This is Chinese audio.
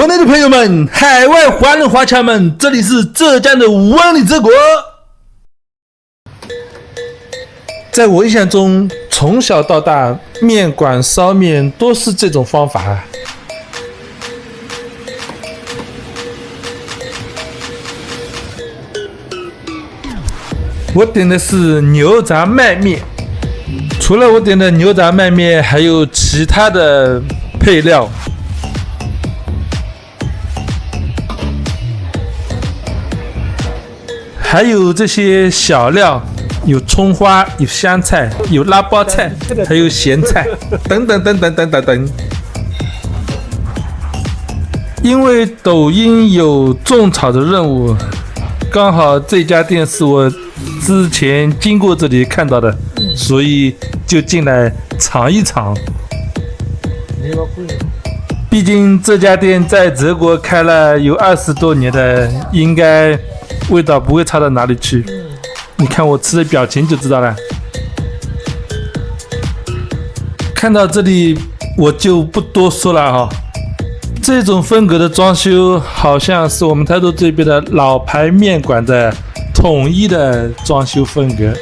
国内的朋友们，海外华人华侨们，这里是浙江的万里泽国。在我印象中，从小到大，面馆烧面都是这种方法。我点的是牛杂麦面，除了我点的牛杂麦面，还有其他的配料。还有这些小料，有葱花，有香菜，有辣包菜，还有咸菜，等等等等等等等。因为抖音有种草的任务，刚好这家店是我之前经过这里看到的，所以就进来尝一尝。毕竟这家店在泽国开了有20多年的，应该味道不会差到哪里去。你看我吃的表情就知道了。看到这里我就不多说了哈。这种风格的装修好像是我们台州这边的老牌面馆的统一的装修风格。